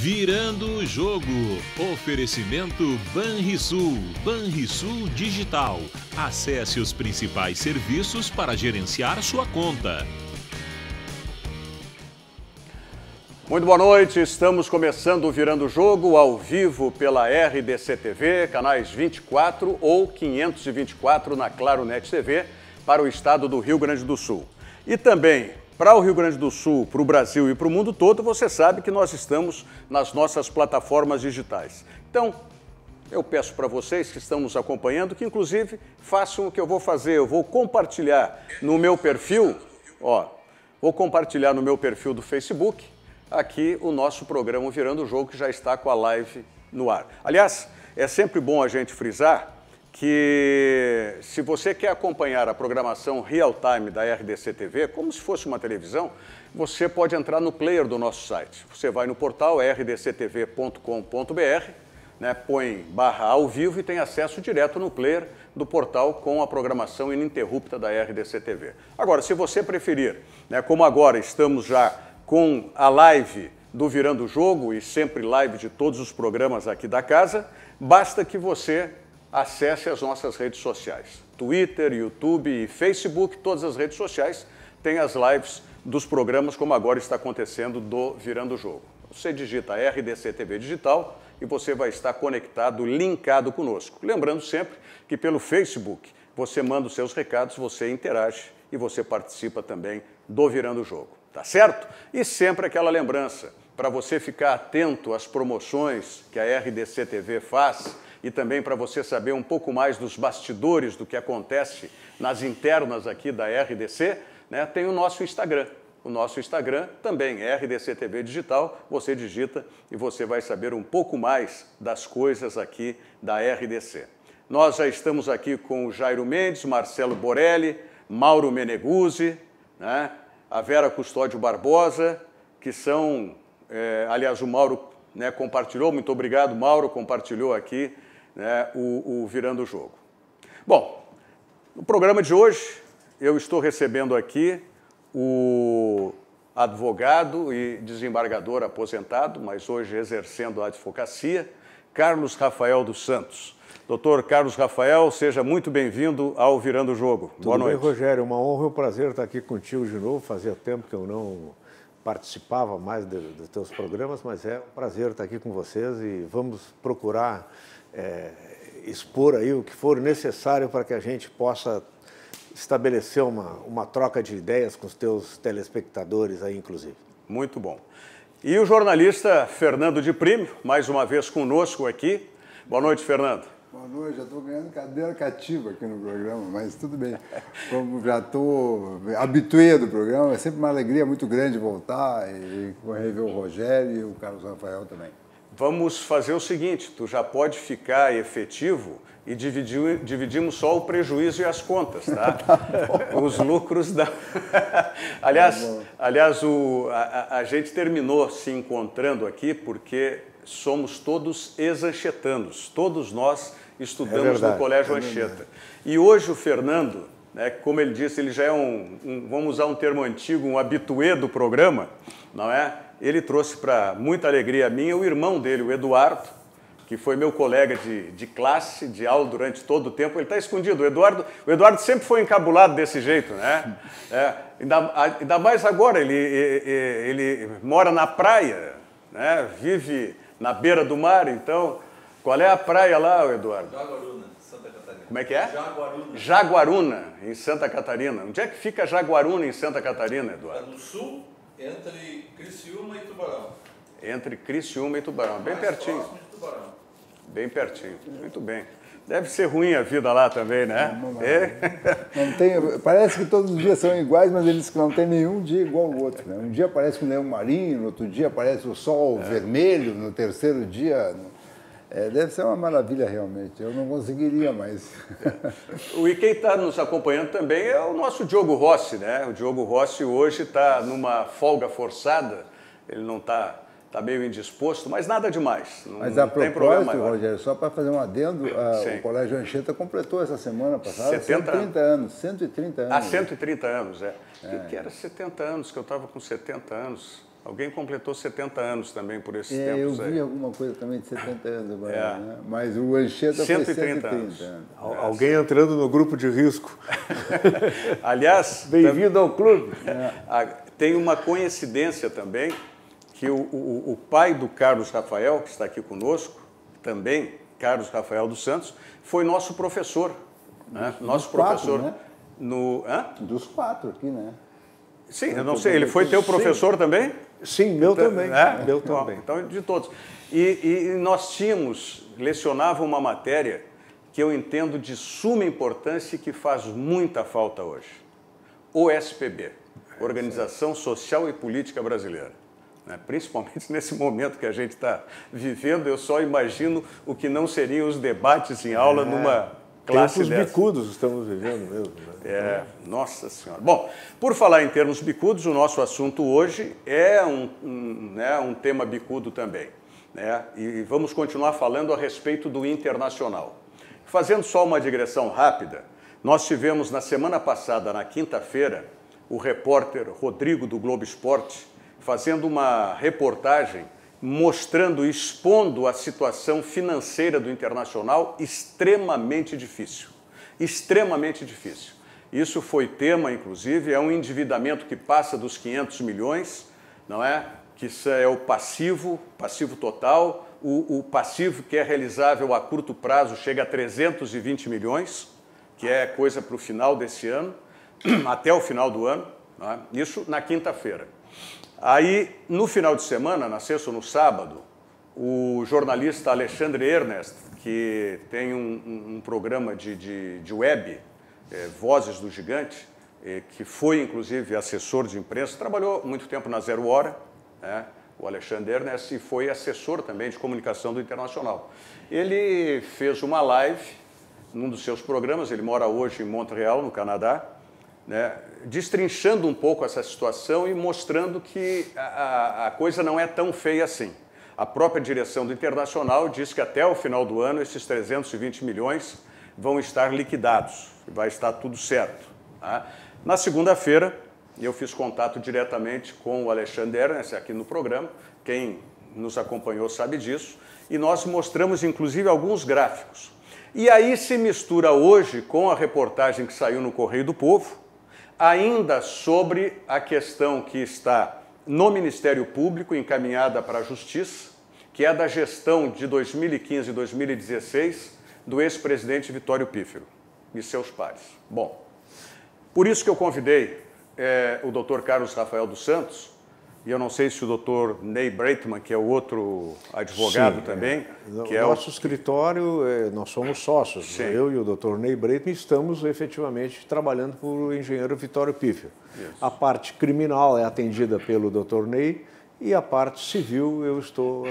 Virando o jogo. Oferecimento Banrisul. Banrisul Digital. Acesse os principais serviços para gerenciar sua conta. Muito boa noite, estamos começando o Virando o Jogo ao vivo pela RDC TV, canais 24 ou 524 na Claro Net TV para o estado do Rio Grande do Sul. E também para o Rio Grande do Sul, para o Brasil e para o mundo todo, você sabe que nós estamos nas nossas plataformas digitais. Então, eu peço para vocês que estão nos acompanhando que, inclusive, façam o que eu vou fazer. Eu vou compartilhar no meu perfil, vou compartilhar no meu perfil do Facebook, aqui o nosso programa Virando o Jogo, que já está com a live no ar. Aliás, é sempre bom a gente frisar que se você quer acompanhar a programação real-time da RDC TV, como se fosse uma televisão, você pode entrar no player do nosso site. Você vai no portal rdctv.com.br, põe /ao vivo e tem acesso direto no player do portal com a programação ininterrupta da RDC TV. Agora, se você preferir, como agora estamos já com a live do Virando o Jogo e sempre live de todos os programas aqui da casa, basta que você acesse as nossas redes sociais. Twitter, YouTube e Facebook, todas as redes sociais têm as lives dos programas, como agora está acontecendo do Virando o Jogo. Você digita RDC TV Digital e você vai estar conectado, linkado conosco. Lembrando sempre que pelo Facebook você manda os seus recados, você interage e você participa também do Virando o Jogo. Tá certo? E sempre aquela lembrança, para você ficar atento às promoções que a RDC TV faz e também para você saber um pouco mais dos bastidores do que acontece nas internas aqui da RDC, tem o nosso Instagram. O nosso Instagram também é RDC TV Digital, você digita e você vai saber um pouco mais das coisas aqui da RDC. Nós já estamos aqui com o Jairo Mendes, Marcelo Borelli, Mauro Meneguzzi, a Vera Custódio Barbosa, que são, aliás, o Mauro compartilhou, muito obrigado, Mauro, compartilhou aqui o Virando o Jogo. Bom, no programa de hoje, eu estou recebendo aqui o advogado e desembargador aposentado, mas hoje exercendo a advocacia, Carlos Rafael dos Santos. Doutor Carlos Rafael, seja muito bem-vindo ao Virando o Jogo. Boa noite. Tudo bem, Rogério? Uma honra e um prazer estar aqui contigo de novo. Fazia tempo que eu não participava mais dos teus programas, mas é um prazer estar aqui com vocês e vamos procurar expor aí o que for necessário para que a gente possa estabelecer uma troca de ideias com os teus telespectadores aí, inclusive. Muito bom. E o jornalista Fernando de Prímio, mais uma vez conosco aqui. Boa noite, Fernando. Boa noite, já estou ganhando cadeira cativa aqui no programa, mas tudo bem. Como já estou habitué do programa, é sempre uma alegria muito grande voltar e rever o Rogério e o Carlos Rafael também. Vamos fazer o seguinte, tu já pode ficar efetivo e dividimos só o prejuízo e as contas, tá? Os lucros da... Aliás, a gente terminou se encontrando aqui porque somos todos ex-anchetanos, todos nós estudamos no Colégio Anchieta. E hoje o Fernando, como ele disse, ele já é vamos usar um termo antigo, um habitué do programa, não é? Ele trouxe para muita alegria minha o irmão dele, o Eduardo, que foi meu colega de classe, de aula durante todo o tempo. Ele está escondido. O Eduardo sempre foi encabulado desse jeito, né? Ainda mais agora, ele mora na praia, vive na beira do mar, então... Qual é a praia lá, Eduardo? Jaguaruna, Santa Catarina. Como é que é? Jaguaruna. Jaguaruna, em Santa Catarina. Onde é que fica Jaguaruna, em Santa Catarina, Eduardo? Está no sul, entre Criciúma e Tubarão. Entre Criciúma e Tubarão, bem pertinho. Próximo de Tubarão. Bem pertinho, muito bem. Deve ser ruim a vida lá também, né? Não tem, parece que todos os dias são iguais, mas eles não tem nenhum dia igual ao outro. Um dia aparece um leão marinho, no outro dia aparece o sol vermelho, no terceiro dia... deve ser uma maravilha realmente, eu não conseguiria mais. E quem está nos acompanhando também é o nosso Diogo Rossi, né? O Diogo Rossi hoje está numa folga forçada, ele não está meio indisposto, mas nada demais. Mas a propósito, Rogério, só para fazer um adendo, o Colégio Anchieta completou essa semana passada 130 anos. 130 anos. 130 anos, é. Que era 70 anos, que eu estava com 70 anos. Alguém completou 70 anos também por esses Eu tempos aí. vi alguma coisa também de 70 anos agora, né? Mas o Anchieta foi 130 anos. Alguém entrando no grupo de risco. Aliás, Bem-vindo ao clube. tem uma coincidência também, que o pai do Carlos Rafael, que está aqui conosco, também, Carlos Rafael dos Santos, foi nosso professor. Né? Nosso professor. 4, né? Dos 4 aqui, né? Sim, eu não sei, ele foi teu professor também? Sim, meu também. Meu Bom, também. então, de todos. E nós lecionava uma matéria que eu entendo de suma importância e que faz muita falta hoje. OSPB, Organização Social e Política Brasileira. Né? Principalmente nesse momento que a gente está vivendo, eu só imagino o que não seriam os debates em aula numa classe tempos dessa. bicudos estamos vivendo mesmo. Né? Nossa Senhora. Bom, por falar em termos bicudos, o nosso assunto hoje é um tema bicudo também. Né? E vamos continuar falando a respeito do internacional. Fazendo só uma digressão rápida, nós tivemos na semana passada, na quinta-feira, o repórter Rodrigo do Globo Esporte fazendo uma reportagem mostrando, expondo a situação financeira do Internacional extremamente difícil. Extremamente difícil. Isso foi tema, inclusive, é um endividamento que passa dos 500 milhões, não é? Que isso é o passivo total. O passivo que é realizável a curto prazo chega a 320 milhões, que é coisa para o final desse ano, até o final do ano, não é? Isso na quinta-feira. Aí, no final de semana, na sexta ou no sábado, o jornalista Alexandre Ernest, que tem um programa de web, Vozes do Gigante, que foi, inclusive, assessor de imprensa, trabalhou muito tempo na Zero Hora, né, o Alexandre Ernest, e foi assessor também de comunicação do Internacional. Ele fez uma live num dos seus programas, ele mora hoje em Montreal, no Canadá, né, destrinchando um pouco essa situação e mostrando que a coisa não é tão feia assim. A própria direção do Internacional diz que até o final do ano esses 320 milhões vão estar liquidados, vai estar tudo certo. Tá? Na segunda-feira, eu fiz contato diretamente com o Alexandre Ernest aqui no programa, quem nos acompanhou sabe disso, e nós mostramos inclusive alguns gráficos. E aí se mistura hoje com a reportagem que saiu no Correio do Povo, ainda sobre a questão que está no Ministério Público, encaminhada para a Justiça, que é da gestão de 2015 e 2016 do ex-presidente Vitório Pífero e seus pares. Bom, por isso que eu convidei o Dr. Carlos Rafael dos Santos, e eu não sei se o Dr. Ney Breitman, que é o outro advogado também. Que nosso escritório, nós somos sócios. Sim. Eu e o Dr. Ney Breitman estamos efetivamente trabalhando para o engenheiro Vitório Pífero. A parte criminal é atendida pelo Dr. Ney e a parte civil eu estou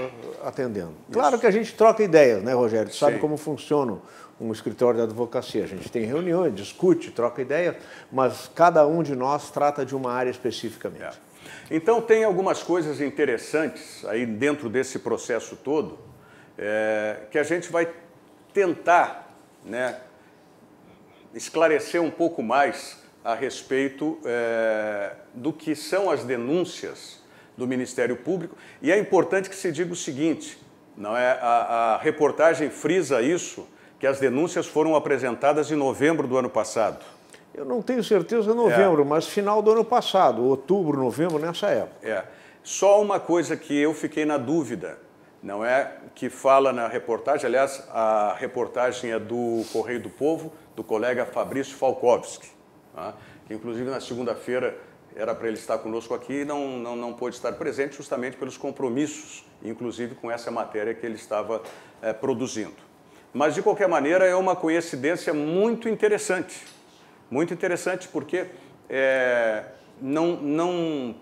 atendendo. Isso. Claro que a gente troca ideias, né, Rogério? Tu sabe como funciona um escritório de advocacia. A gente tem reuniões, discute, troca ideias, mas cada um de nós trata de uma área especificamente. Então, tem algumas coisas interessantes aí dentro desse processo todo que a gente vai tentar, né, esclarecer um pouco mais a respeito do que são as denúncias do Ministério Público. E é importante que se diga o seguinte, não é? A reportagem frisa isso, que as denúncias foram apresentadas em novembro do ano passado. Eu não tenho certeza novembro, mas final do ano passado, outubro, novembro, nessa época. Só uma coisa que eu fiquei na dúvida, não é? Que fala na reportagem, aliás, a reportagem é do Correio do Povo, do colega Fabrício Falkowski, tá? Que inclusive na segunda-feira era para ele estar conosco aqui e não pôde estar presente justamente pelos compromissos, inclusive com essa matéria que ele estava produzindo. Mas, de qualquer maneira, é uma coincidência muito interessante. Muito interessante porque,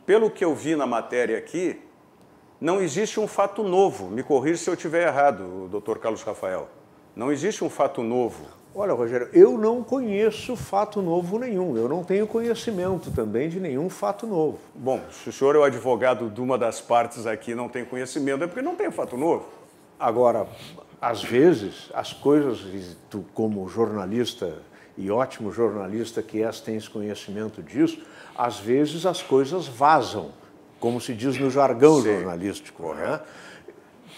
pelo que eu vi na matéria aqui, não existe um fato novo. Me corrija se eu estiver errado, doutor Carlos Rafael. Não existe um fato novo. Olha, Rogério, eu não conheço fato novo nenhum. Eu não tenho conhecimento também de nenhum fato novo. Bom, se o senhor é o advogado de uma das partes aqui e não tem conhecimento, é porque não tem fato novo. Agora, às vezes, as coisas, tu como jornalista e ótimo jornalista que és, tens conhecimento disso, às vezes as coisas vazam como se diz no jargão jornalístico. Né?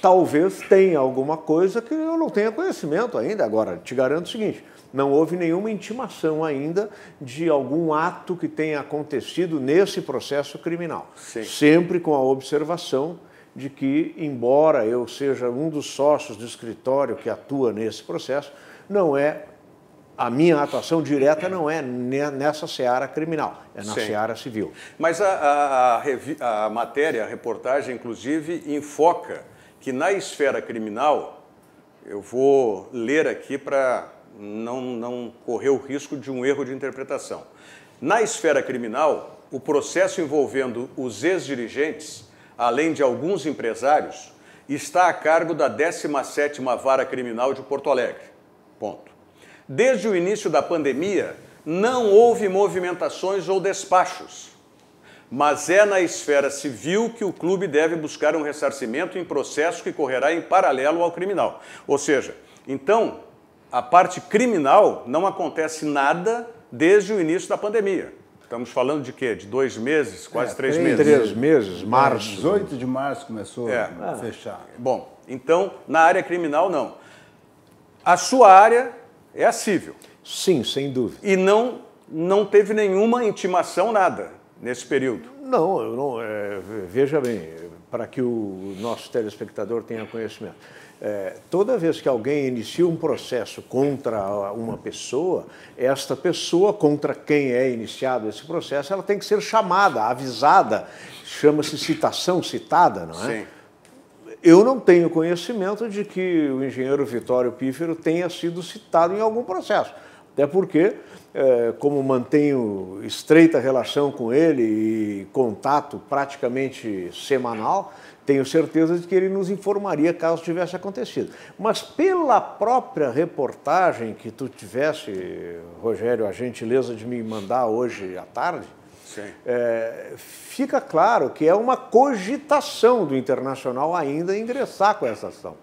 Talvez tenha alguma coisa que eu não tenha conhecimento ainda. Agora, te garanto o seguinte, não houve nenhuma intimação ainda de algum ato que tenha acontecido nesse processo criminal. Sim. Sempre com a observação de que, embora eu seja um dos sócios do escritório que atua nesse processo, não é a minha atuação direta não é nessa seara criminal, é na seara civil. Mas a matéria, a reportagem, inclusive, enfoca que na esfera criminal, eu vou ler aqui para não correr o risco de um erro de interpretação. Na esfera criminal, o processo envolvendo os ex-dirigentes, além de alguns empresários, está a cargo da 17ª Vara Criminal de Porto Alegre. Ponto. Desde o início da pandemia, não houve movimentações ou despachos, mas é na esfera civil que o clube deve buscar um ressarcimento em processo que correrá em paralelo ao criminal. Ou seja, então, a parte criminal não acontece nada desde o início da pandemia. Estamos falando de quê? De 2 meses, quase 3 meses? 3 meses, março. 18 de março começou a fechar. Bom, então, na área criminal, não. A sua área é a civil. Sim, sem dúvida. E não teve nenhuma intimação, nada, nesse período. Não, eu não veja bem, para que o nosso telespectador tenha conhecimento. Toda vez que alguém inicia um processo contra uma pessoa, esta pessoa contra quem é iniciado esse processo, ela tem que ser chamada, avisada, chama-se citação citada, não é? Sim. Eu não tenho conhecimento de que o engenheiro Vitório Pífero tenha sido citado em algum processo. Até porque, como mantenho estreita relação com ele e contato praticamente semanal, tenho certeza de que ele nos informaria caso tivesse acontecido. Mas pela própria reportagem que tu tivesse, Rogério, a gentileza de me mandar hoje à tarde, fica claro que é uma cogitação do Internacional ainda ingressar com essa ação.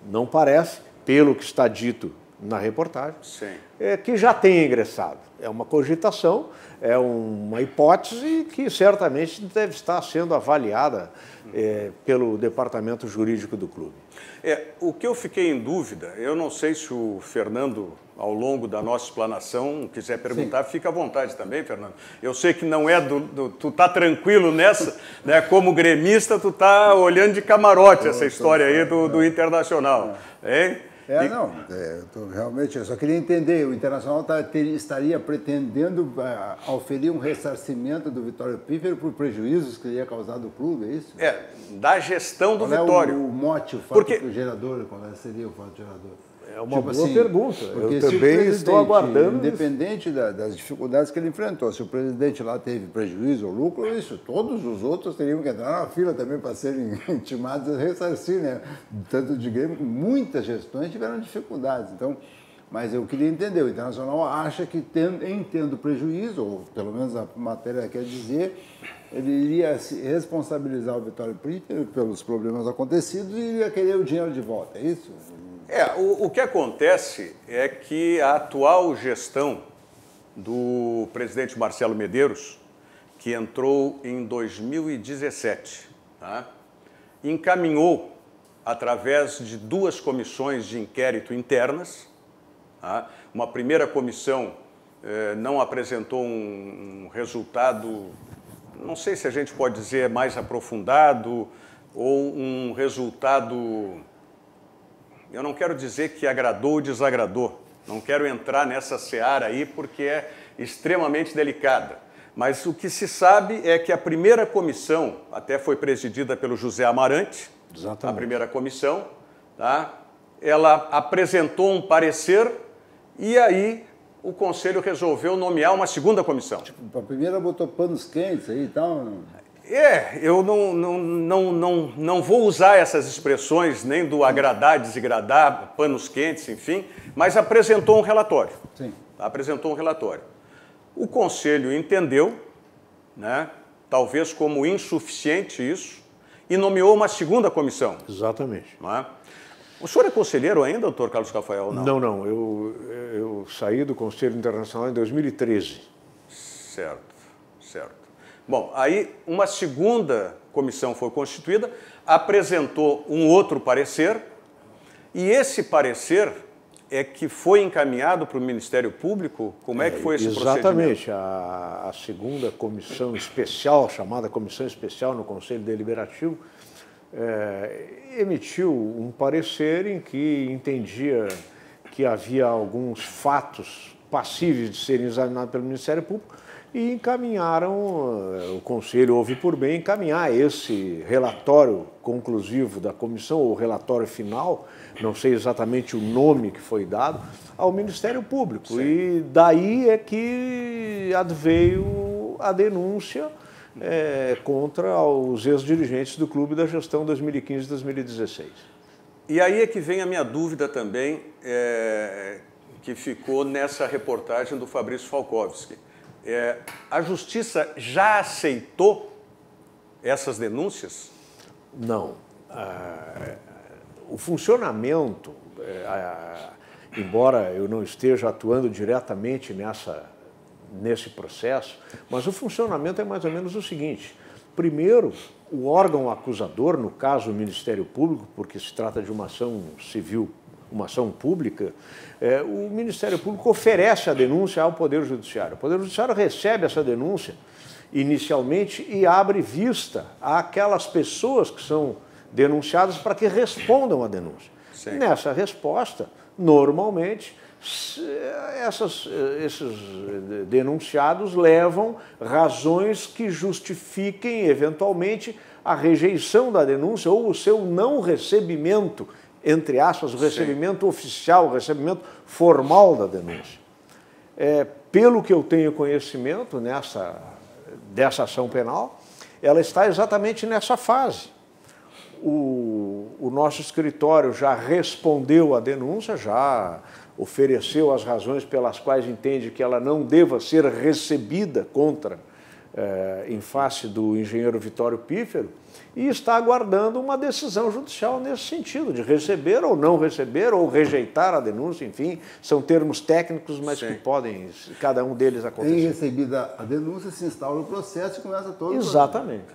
Não parece, pelo que está dito na reportagem, que já tenha ingressado. É uma cogitação, é uma hipótese que certamente deve estar sendo avaliada pelo departamento jurídico do clube. O que eu fiquei em dúvida, eu não sei se o Fernando, ao longo da nossa explanação, quiser perguntar, fica à vontade também, Fernando. Eu sei que não é tu tá tranquilo nessa, né? Como gremista, tu tá olhando de camarote essa história aí do Internacional, hein? Realmente, eu só queria entender, o Internacional estaria pretendendo oferir um ressarcimento do Vitório Pífero por prejuízos que teria causado o clube, é isso? Da gestão do Qual Vitório. É o mote, o fato do gerador, qual seria o fato do gerador? É uma boa pergunta. Porque eu também estou aguardando. Independente das dificuldades que ele enfrentou, se o presidente lá teve prejuízo ou lucro, isso, todos os outros teriam que entrar na fila também para serem intimados a ressarcir, né? Tanto de Grêmio, muitas gestões tiveram dificuldades. Então, mas eu queria entender, o Internacional acha que tendo prejuízo, ou pelo menos a matéria quer dizer, ele iria se responsabilizar o Vitório Pífero pelos problemas acontecidos e iria querer o dinheiro de volta, é isso? O que acontece é que a atual gestão do presidente Marcelo Medeiros, que entrou em 2017, encaminhou, através de 2 comissões de inquérito internas, uma primeira comissão não apresentou um resultado, não sei se a gente pode dizer mais aprofundado, ou um resultado... Eu não quero dizer que agradou ou desagradou, não quero entrar nessa seara aí porque é extremamente delicada. Mas o que se sabe é que a primeira comissão, até foi presidida pelo José Amarante, a primeira comissão, ela apresentou um parecer e aí o Conselho resolveu nomear uma segunda comissão. A primeira botou panos quentes aí e tal... Eu não vou usar essas expressões, nem do agradar, desagradar, panos quentes, enfim, mas apresentou um relatório. Sim. Apresentou um relatório. O Conselho entendeu, talvez como insuficiente isso, e nomeou uma segunda comissão. Exatamente. O senhor é conselheiro ainda, doutor Carlos Rafael? Não. Eu saí do Conselho Internacional em 2013. Certo. Bom, aí uma segunda comissão foi constituída, apresentou um outro parecer, e esse parecer é que foi encaminhado para o Ministério Público? Como é que foi esse exatamente. procedimento? A segunda comissão especial, chamada Comissão Especial no Conselho Deliberativo, emitiu um parecer em que entendia que havia alguns fatos passíveis de serem examinados pelo Ministério Público e encaminharam, o Conselho houve por bem encaminhar esse relatório conclusivo da comissão, ou relatório final, não sei exatamente o nome que foi dado, ao Ministério Público. Sim. E daí é que adveio a denúncia contra os ex-dirigentes do clube da gestão 2015-2016. E aí é que vem a minha dúvida também, que ficou nessa reportagem do Fabrício Falkowski. A Justiça já aceitou essas denúncias? Não. O funcionamento, embora eu não esteja atuando diretamente nesse processo, mas o funcionamento é mais ou menos o seguinte. Primeiro, o órgão acusador, no caso o Ministério Público, porque se trata de uma ação civil, uma ação pública, o Ministério Público oferece a denúncia ao Poder Judiciário. O Poder Judiciário recebe essa denúncia inicialmente e abre vista àquelas pessoas que são denunciadas para que respondam à denúncia. Sim. Nessa resposta, normalmente, esses denunciados levam razões que justifiquem, eventualmente, a rejeição da denúncia ou o seu não recebimento, entre aspas, o recebimento oficial, o recebimento formal da denúncia. Pelo que eu tenho conhecimento dessa ação penal, ela está exatamente nessa fase. O nosso escritório já respondeu à denúncia, já ofereceu as razões pelas quais entende que ela não deva ser recebida em face do engenheiro Vitório Pífero, e está aguardando uma decisão judicial nesse sentido, de receber ou não receber, ou rejeitar a denúncia, enfim, são termos técnicos, mas que podem, cada um deles acontecer. Em recebida a denúncia, se instaura o processo e começa todo Exatamente.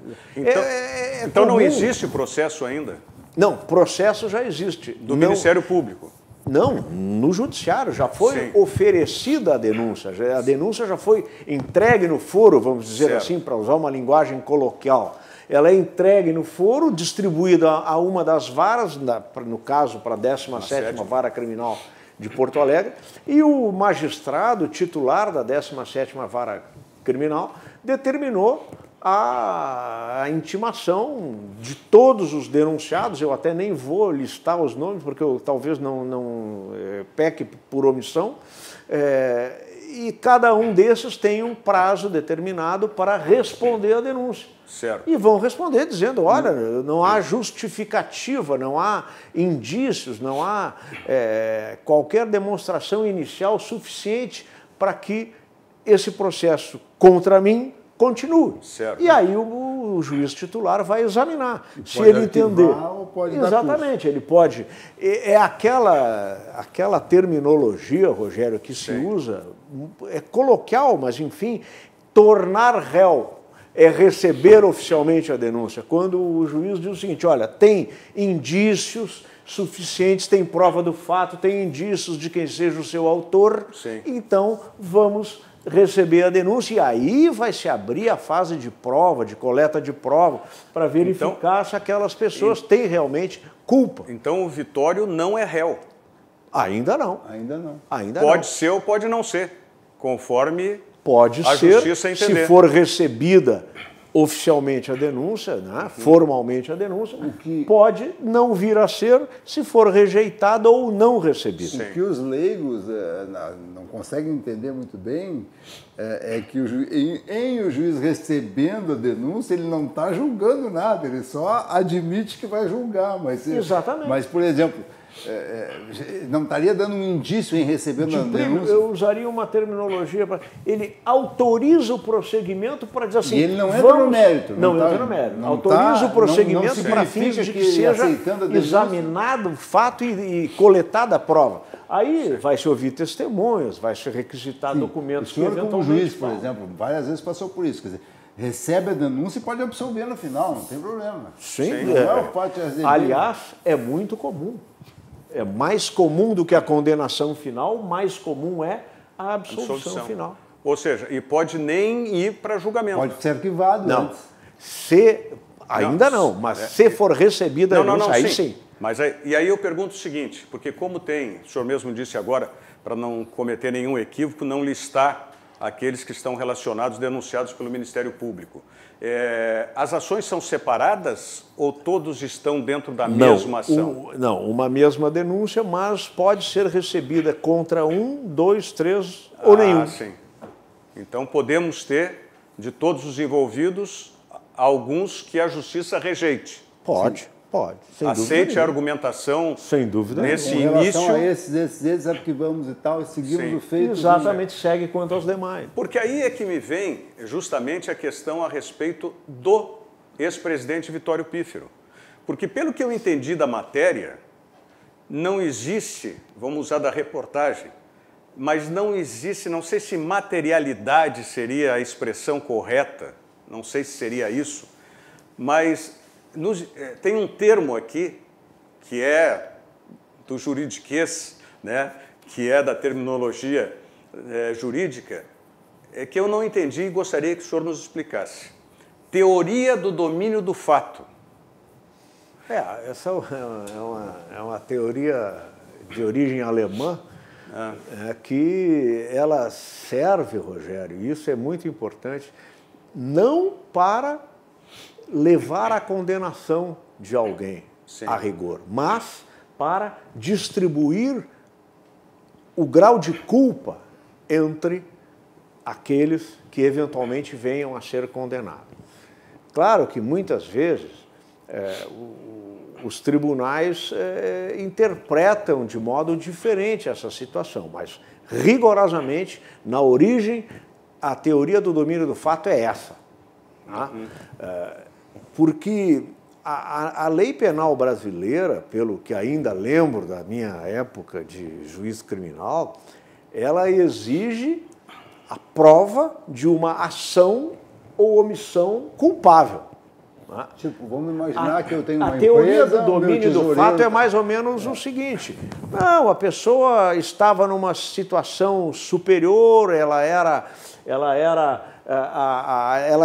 Então não existe processo ainda? Não, processo já existe. Do Ministério Público? Não, no Judiciário já foi oferecida a denúncia já foi entregue no foro, vamos dizer assim, para usar uma linguagem coloquial. Ela é entregue no foro, distribuída a uma das varas, no caso para a 17ª Vara Criminal de Porto Alegre, e o magistrado titular da 17ª Vara Criminal determinou a intimação de todos os denunciados. Eu até nem vou listar os nomes, porque eu talvez não peque por omissão, e cada um desses tem um prazo determinado para responder à denúncia. Certo. E vão responder dizendo, olha, não há justificativa, não há indícios, não há qualquer demonstração inicial suficiente para que esse processo contra mim continue. Certo. E aí o juiz titular vai examinar. Se ele entender. Ou pode Exatamente, ele pode. É aquela terminologia, Rogério, que se usa, é coloquial, mas enfim, tornar réu é receber oficialmente a denúncia. Quando o juiz diz o seguinte, olha, tem indícios suficientes, tem prova do fato, tem indícios de quem seja o seu autor, então vamos receber a denúncia, e aí vai se abrir a fase de prova, de coleta de prova, para verificar se aquelas pessoas têm realmente culpa. Então o Vitório não é réu? Ainda não. Ainda não. Ainda pode ser ou pode não ser, conforme pode a ser, justiça entender. se for recebida oficialmente a denúncia, né, formalmente a denúncia, pode não vir a ser se for rejeitada ou não recebida. O que os leigos não conseguem entender muito bem é que o juiz recebendo a denúncia, ele não está julgando nada, ele só admite que vai julgar. Exatamente. Mas, por exemplo, não estaria dando um indício em recebendo a denúncia? Eu usaria uma terminologia para... Ele autoriza o prosseguimento para dizer assim... E ele não entra no mérito. Não entra no mérito. Autoriza o prosseguimento para fins de que seja examinado o fato e coletada a prova. Aí vai se ouvir testemunhas, vai se requisitar documentos que eventualmente... O juiz, por exemplo, várias vezes passou por isso. Quer dizer, recebe a denúncia e pode absolver no final, não tem problema. Sim, Não é o fato de receber. aliás, é muito comum. É mais comum do que a condenação final, mais comum é a absolvição final. Ou seja, e pode nem ir para julgamento. Pode ser arquivado Não, antes. ainda não, mas se for recebida a denúncia, aí sim. Mas e aí eu pergunto o seguinte, porque como tem, o senhor mesmo disse agora, para não cometer nenhum equívoco, não listar aqueles que estão relacionados, denunciados pelo Ministério Público. As ações são separadas ou todos estão dentro da mesma ação? Não, uma mesma denúncia, mas pode ser recebida contra 1, 2, 3 ou nenhum. Sim. Então podemos ter, de todos os envolvidos, alguns que a Justiça rejeite. Pode. Sem Aceite dúvida a argumentação sem dúvida nesse Com relação início. a esses arquivamos e tal, e seguimos Sim. o feito. Exatamente, segue quanto aos demais. Porque aí é que me vem justamente a questão a respeito do ex-presidente Vitório Pífero. Porque pelo que eu entendi da matéria, não existe, vamos usar da reportagem, mas não existe, não sei se materialidade seria a expressão correta, não sei se seria isso, mas tem um termo aqui que é do juridiquês, né, que é da terminologia jurídica, que eu não entendi e gostaria que o senhor nos explicasse. Teoria do domínio do fato. Essa é uma teoria de origem alemã, que ela serve, Rogério, e isso é muito importante, não para levar à condenação de alguém, Sim. a rigor, mas para distribuir o grau de culpa entre aqueles que eventualmente venham a ser condenados. Claro que muitas vezes os tribunais interpretam de modo diferente essa situação, mas rigorosamente, na origem, a teoria do domínio do fato é essa. Tá? Porque a lei penal brasileira, pelo que ainda lembro da minha época de juiz criminal, ela exige a prova de uma ação ou omissão culpável. Tipo, vamos imaginar que eu tenho uma empresa... A teoria do meu domínio do tesoureiro fato é mais ou menos o seguinte. Não, a pessoa estava numa situação superior, ela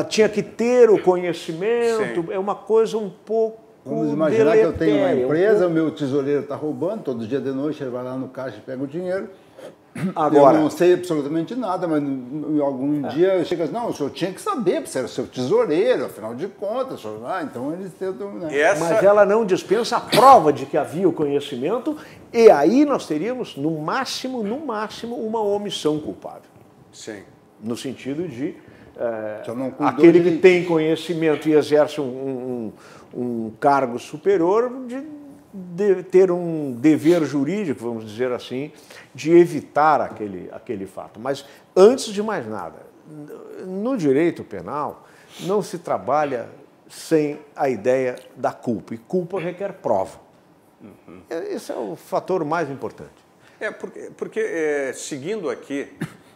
tinha que ter o conhecimento, Sim. é uma coisa um pouco Vamos imaginar que eu tenho uma deletéria, empresa, o meu tesoureiro está roubando, todo dia de noite ele vai lá no caixa e pega o dinheiro. Agora, eu não sei absolutamente nada, mas algum dia chega assim, não, o senhor tinha que saber, você era o seu tesoureiro, afinal de contas, então eles tentam... Né? Mas ela não dispensa a prova de que havia o conhecimento, e aí nós teríamos, no máximo, uma omissão culpável. Sim. No sentido de aquele que tem conhecimento e exerce um cargo superior, de ter um dever jurídico, vamos dizer assim, de evitar aquele fato. Mas, antes de mais nada, no direito penal não se trabalha sem a ideia da culpa, e culpa requer prova. Esse é o fator mais importante. Porque seguindo aqui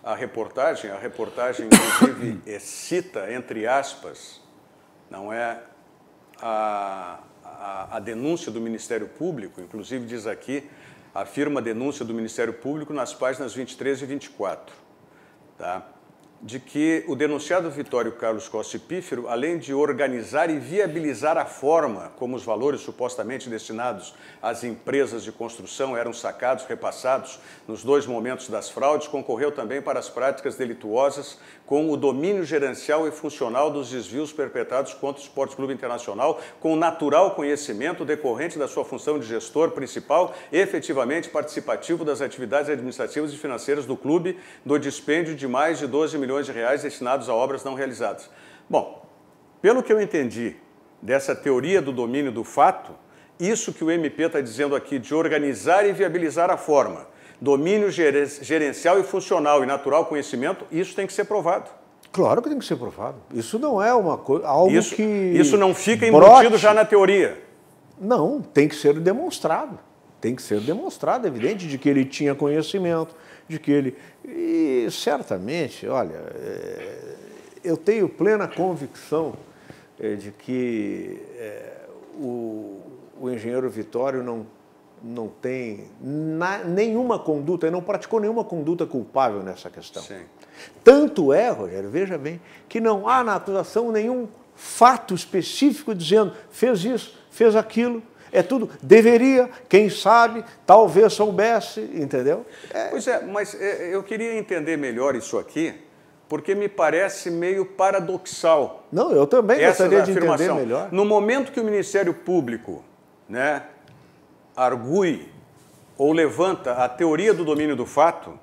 a reportagem inclusive cita, entre aspas, não é a denúncia do Ministério Público, inclusive diz aqui, afirma a denúncia do Ministério Público nas páginas 23 e 24, tá? De que o denunciado Vitório Carlos Costa e Pífero, além de organizar e viabilizar a forma como os valores supostamente destinados às empresas de construção eram sacados, repassados nos 2 momentos das fraudes, concorreu também para as práticas delituosas com o domínio gerencial e funcional dos desvios perpetrados contra o Esporte Clube Internacional, com natural conhecimento decorrente da sua função de gestor principal e efetivamente participativo das atividades administrativas e financeiras do clube, do dispêndio de mais de 12 milhões de reais destinados a obras não realizadas. Bom, pelo que eu entendi dessa teoria do domínio do fato, isso que o MP está dizendo aqui de organizar e viabilizar a forma, domínio gerencial e funcional e natural conhecimento, isso tem que ser provado. Claro que tem que ser provado. Isso não é uma coisa, algo isso, que... Isso não fica embutido já na teoria. Não, tem que ser demonstrado. Tem que ser demonstrado, evidente, de que ele tinha conhecimento, de que ele... E certamente, olha, eu tenho plena convicção de que o engenheiro Vitório não tem nenhuma conduta, ele não praticou nenhuma conduta culpável nessa questão. Sim. Tanto é, Rogério, veja bem, que não há na acusação nenhum fato específico dizendo fez isso, fez aquilo. É tudo, deveria, quem sabe, talvez soubesse, entendeu? Pois é, mas eu queria entender melhor isso aqui, porque me parece meio paradoxal. Não, eu também gostaria de entender afirmação. melhor. No momento que o Ministério Público, né, argue ou levanta a teoria do domínio do fato,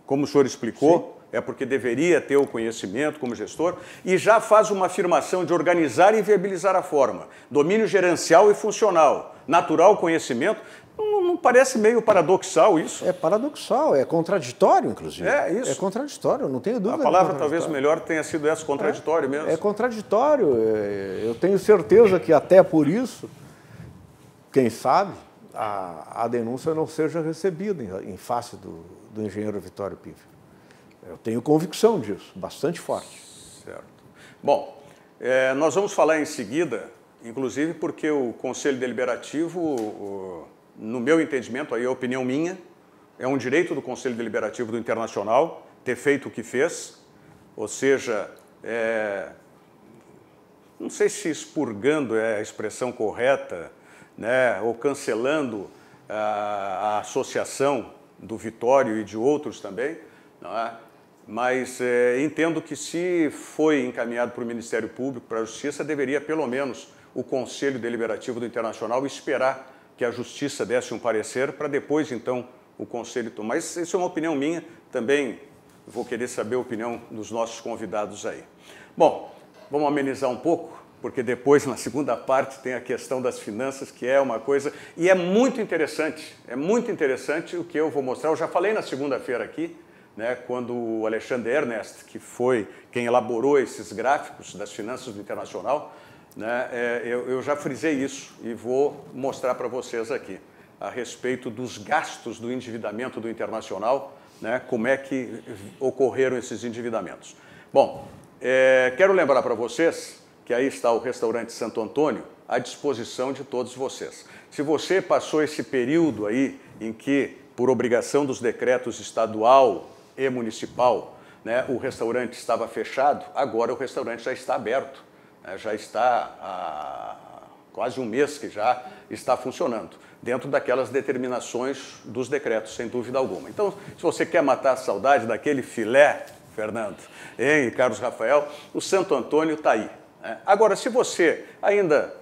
como o senhor explicou, sim, é porque deveria ter o conhecimento como gestor, e já faz uma afirmação de organizar e viabilizar a forma. Domínio gerencial e funcional, natural conhecimento. Não parece meio paradoxal isso? É paradoxal, é contraditório, inclusive. É isso. É contraditório, não tenho dúvida. A palavra talvez melhor tenha sido essa, contraditório mesmo. É contraditório. Eu tenho certeza que até por isso, quem sabe, a denúncia não seja recebida em face do engenheiro Vitório Piffer. Eu tenho convicção disso, bastante forte. Certo. Bom, nós vamos falar em seguida, inclusive porque o Conselho Deliberativo, no meu entendimento, aí é a opinião minha, é um direito do Conselho Deliberativo do Internacional ter feito o que fez, ou seja, não sei se expurgando é a expressão correta, né, ou cancelando a associação do Vitório e de outros também, não é? Mas entendo que se foi encaminhado para o Ministério Público, para a Justiça, deveria pelo menos o Conselho Deliberativo do Internacional esperar que a Justiça desse um parecer para depois, então, o Conselho tomar. Mas isso é uma opinião minha, também vou querer saber a opinião dos nossos convidados aí. Bom, vamos amenizar um pouco, porque depois, na segunda parte, tem a questão das finanças, que é uma coisa... E é muito interessante o que eu vou mostrar. Eu já falei na segunda-feira aqui, né, quando o Alexandre Ernest, que foi quem elaborou esses gráficos das finanças do Internacional, né, eu já frisei isso e vou mostrar para vocês aqui a respeito dos gastos do endividamento do Internacional, né, como é que ocorreram esses endividamentos. Bom, quero lembrar para vocês que aí está o restaurante Santo Antônio à disposição de todos vocês. Se você passou esse período aí em que, por obrigação dos decretos estadual e municipal, né, o restaurante estava fechado, agora o restaurante já está aberto, né, já está há quase um mês que já está funcionando, dentro daquelas determinações dos decretos, sem dúvida alguma. Então, se você quer matar a saudade daquele filé, Fernando, e Carlos Rafael, o Santo Antônio está aí. Né? Agora, se você ainda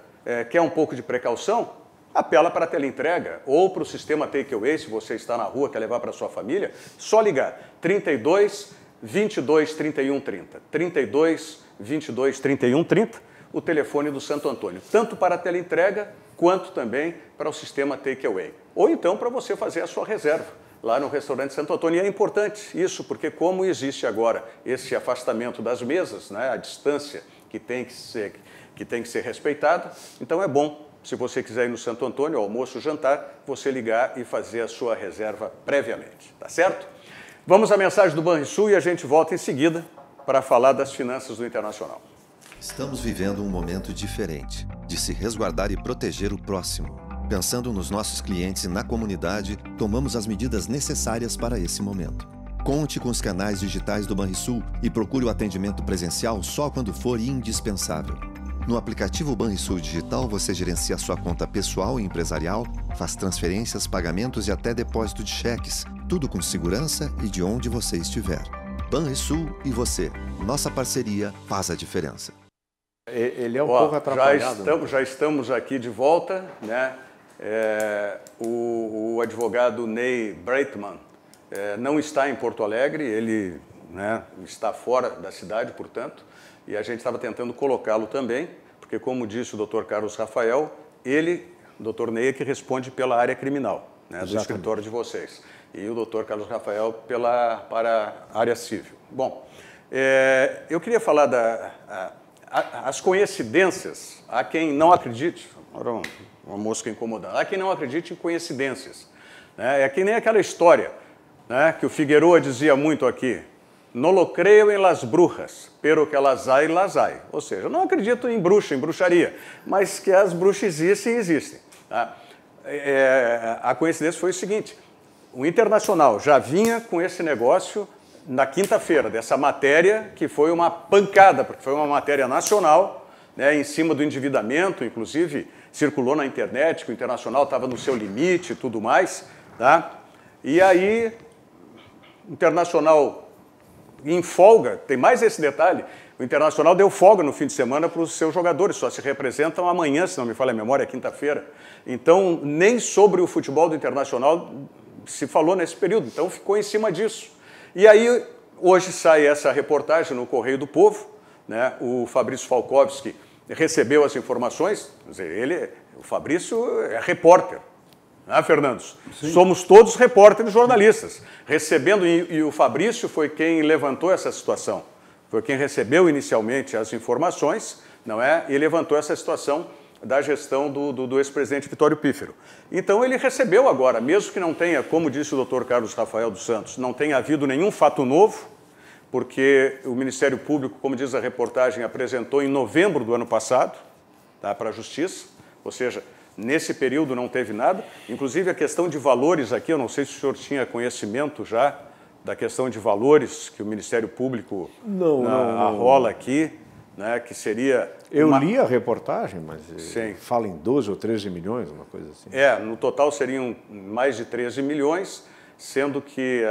quer um pouco de precaução, apela para a teleentrega ou para o sistema Takeaway, se você está na rua, quer levar para a sua família, só ligar 32 22 31 30. 32 22 31 30, o telefone do Santo Antônio, tanto para a teleentrega quanto também para o sistema Takeaway. Ou então para você fazer a sua reserva lá no restaurante Santo Antônio. E é importante isso, porque como existe agora esse afastamento das mesas, né, a distância que tem que ser respeitada, então é bom, se você quiser ir no Santo Antônio, almoço, jantar, você ligar e fazer a sua reserva previamente, tá certo? Vamos à mensagem do Banrisul e a gente volta em seguida para falar das finanças do Internacional. Estamos vivendo um momento diferente, de se resguardar e proteger o próximo. Pensando nos nossos clientes e na comunidade, tomamos as medidas necessárias para esse momento. Conte com os canais digitais do Banrisul e procure o atendimento presencial só quando for indispensável. No aplicativo Banrisul Digital, você gerencia sua conta pessoal e empresarial, faz transferências, pagamentos e até depósito de cheques, tudo com segurança e de onde você estiver. Banrisul e você, nossa parceria faz a diferença. Ele é um pouco atrapalhado. Já estamos aqui de volta, né? O advogado Ney Breitman não está em Porto Alegre, ele, né, está fora da cidade, portanto, e a gente estava tentando colocá-lo também, porque, como disse o doutor Carlos Rafael, o doutor Ney é que responde pela área criminal, né, do escritório de vocês, e o doutor Carlos Rafael para a área civil. Bom, eu queria falar as coincidências. Há quem não acredite, uma mosca incomodando, há quem não acredite em coincidências. Né? É que nem aquela história, né, que o Figueroa dizia muito aqui, No lo creo en las brujas, pero que las hay. Ou seja, eu não acredito em bruxa, em bruxaria, mas que as bruxas existem. Tá? A coincidência foi o seguinte, o Internacional já vinha com esse negócio na quinta-feira, dessa matéria que foi uma pancada, porque foi uma matéria nacional, né, em cima do endividamento, inclusive circulou na internet que o Internacional estava no seu limite e tudo mais. Tá? E aí, o Internacional, em folga, tem mais esse detalhe, o Internacional deu folga no fim de semana para os seus jogadores, só se representam amanhã, se não me falha a memória, é quinta-feira. Então, nem sobre o futebol do Internacional se falou nesse período, então ficou em cima disso. E aí, hoje sai essa reportagem no Correio do Povo, né? O Fabrício Falkowski recebeu as informações, quer dizer, o Fabrício é repórter, né, Fernandes? Sim. Somos todos repórteres jornalistas, recebendo, e o Fabrício foi quem levantou essa situação, foi quem recebeu inicialmente as informações, não é? E levantou essa situação da gestão do ex-presidente Vitório Pífero. Então ele recebeu agora, mesmo que não tenha, como disse o Dr. Carlos Rafael dos Santos, não tenha havido nenhum fato novo, porque o Ministério Público, como diz a reportagem, apresentou em novembro do ano passado, tá, para a Justiça, ou seja, nesse período não teve nada, inclusive a questão de valores aqui, eu não sei se o senhor tinha conhecimento já da questão de valores que o Ministério Público arrola aqui, né, que seria... Eu li a reportagem, mas fala em 12 ou 13 milhões, uma coisa assim. No total seriam mais de 13 milhões, sendo que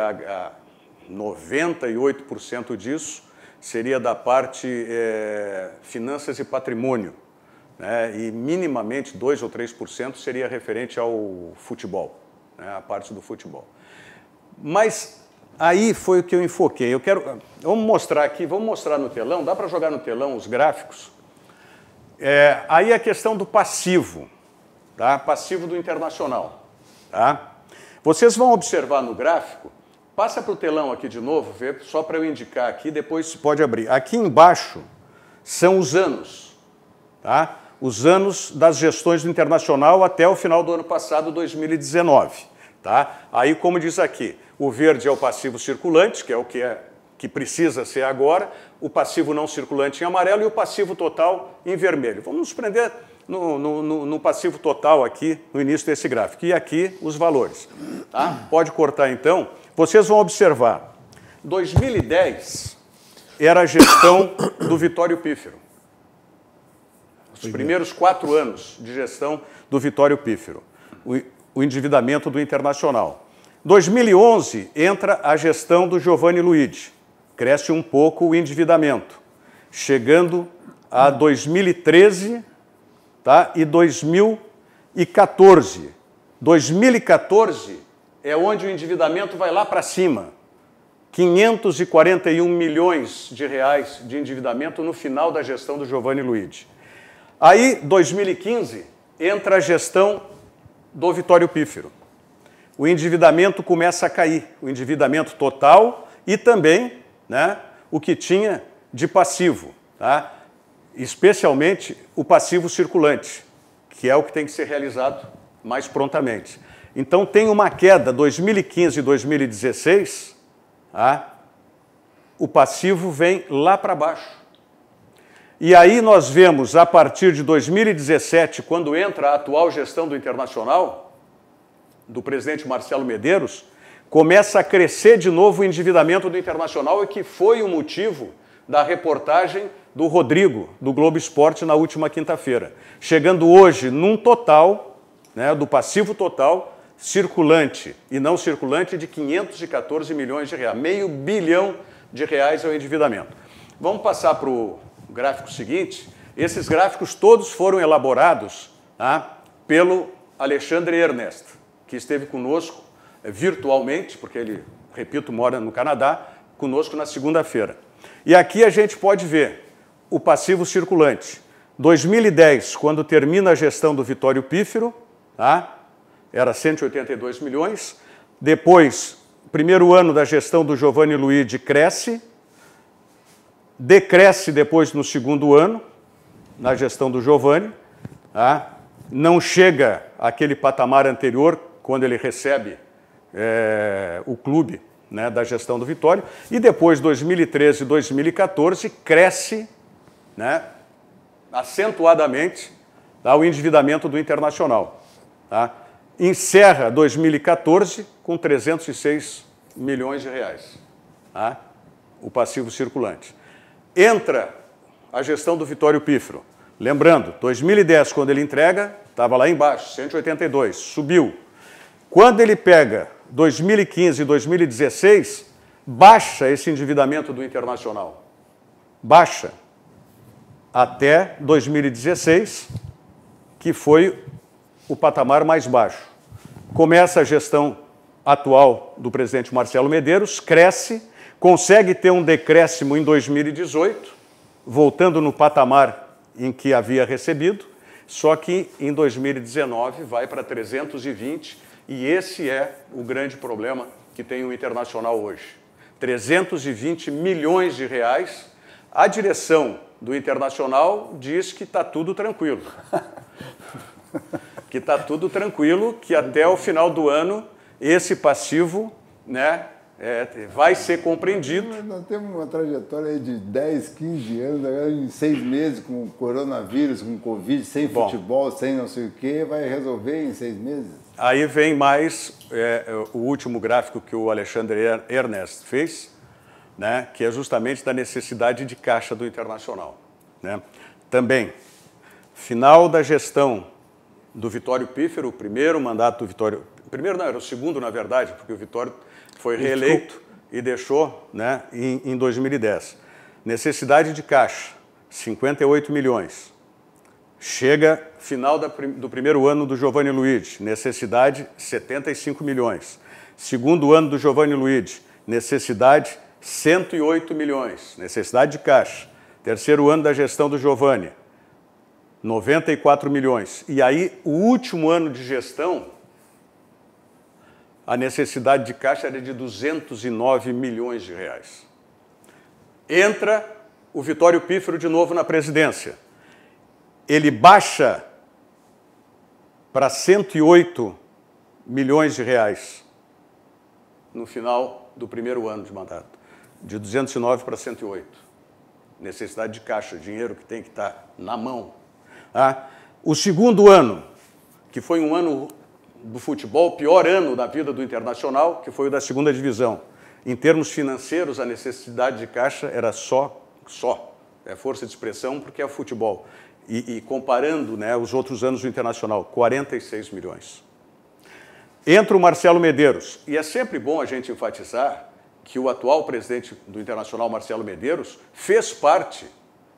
98% disso seria da parte finanças e patrimônio, né, e minimamente 2 ou 3% seria referente ao futebol, né, a parte do futebol. Mas aí foi o que eu enfoquei. Vamos mostrar aqui, vamos mostrar no telão, dá para jogar no telão os gráficos. Aí a questão do passivo, tá? Passivo do Internacional. Tá? Vocês vão observar no gráfico, passa para o telão aqui de novo, vê, só para eu indicar aqui, depois pode abrir. Aqui embaixo são os anos, tá? Os anos das gestões do Internacional até o final do ano passado, 2019. Tá? Aí, como diz aqui, o verde é o passivo circulante, que é o que precisa ser agora, o passivo não circulante em amarelo e o passivo total em vermelho. Vamos nos prender no passivo total aqui, no início desse gráfico. E aqui os valores. Tá? Pode cortar, então. Vocês vão observar, 2010 era a gestão do Vitório Pífero. Os primeiros 4 anos de gestão do Vitório Pífero. O endividamento do Internacional. 2011 entra a gestão do Giovanni Luigi. Cresce um pouco o endividamento, chegando a 2013, tá? E 2014. 2014 é onde o endividamento vai lá para cima. 541 milhões de reais de endividamento no final da gestão do Giovanni Luigi. Aí, 2015, entra a gestão do Vitório Pífero. O endividamento começa a cair, o endividamento total e também, né, o que tinha de passivo, tá? Especialmente o passivo circulante, que é o que tem que ser realizado mais prontamente. Então tem uma queda, 2015 e 2016, tá? O passivo vem lá para baixo. E aí nós vemos, a partir de 2017, quando entra a atual gestão do Internacional, do presidente Marcelo Medeiros, começa a crescer de novo o endividamento do Internacional, e que foi o motivo da reportagem do Rodrigo, do Globo Esporte, na última quinta-feira. Chegando hoje num total, né, do passivo total, circulante e não circulante, de 514 milhões de reais. R$500 bilhão é o endividamento. Vamos passar para o gráfico seguinte. Esses gráficos todos foram elaborados, tá, pelo Alexandre Ernest, que esteve conosco virtualmente, porque ele, repito, mora no Canadá, conosco na segunda-feira. E aqui a gente pode ver o passivo circulante. 2010, quando termina a gestão do Vitório Pífero, tá, era 182 milhões. Depois, primeiro ano da gestão do Giovanni Luigi cresce, decresce depois no segundo ano, na gestão do Giovanni, tá? Não chega àquele patamar anterior, quando ele recebe o clube, né, da gestão do Vitório, e depois, 2013 e 2014, cresce, né, acentuadamente, tá, o endividamento do Internacional. Tá? Encerra 2014 com 306 milhões de reais, tá, o passivo circulante. Entra a gestão do Vitório Pífero. Lembrando, 2010, quando ele entrega, estava lá embaixo, 182, subiu. Quando ele pega 2015 e 2016, baixa esse endividamento do Internacional. Baixa. Até 2016, que foi o patamar mais baixo. Começa a gestão atual do presidente Marcelo Medeiros, cresce, consegue ter um decréscimo em 2018, voltando no patamar em que havia recebido, só que em 2019 vai para 320, e esse é o grande problema que tem o Internacional hoje. 320 milhões de reais, a direção do Internacional diz que está tudo tranquilo. Que está tudo tranquilo, que até o final do ano esse passivo, né, vai ser compreendido. Nós temos uma trajetória aí de 10, 15 anos, agora em 6 meses com coronavírus, com Covid, sem futebol, sem não sei o quê, vai resolver em 6 meses? Aí vem mais o último gráfico que o Alexandre Ernest fez, né, que é justamente da necessidade de caixa do Internacional. Né? Também, final da gestão do Vitório Pífero, o primeiro mandato do Vitório... Primeiro não, era o segundo, na verdade, porque o Vitório foi reeleito e deixou, né, em 2010. Necessidade de caixa, 58 milhões. Chega final do primeiro ano do Giovanni Luigi, necessidade 75 milhões. Segundo ano do Giovanni Luigi, necessidade 108 milhões, necessidade de caixa. Terceiro ano da gestão do Giovanni, 94 milhões. E aí, o último ano de gestão, a necessidade de caixa era de 209 milhões de reais. Entra o Vitório Pífero de novo na presidência. Ele baixa para 108 milhões de reais no final do primeiro ano de mandato. De 209 para 108. Necessidade de caixa, dinheiro que tem que estar na mão. Ah, o segundo ano, que foi um ano do futebol, o pior ano da vida do Internacional, que foi o da segunda divisão. Em termos financeiros, a necessidade de caixa era só, é força de expressão, porque é futebol. E comparando, né, os outros anos do Internacional, 46 milhões. Entra o Marcelo Medeiros, e é sempre bom a gente enfatizar que o atual presidente do Internacional, Marcelo Medeiros, fez parte,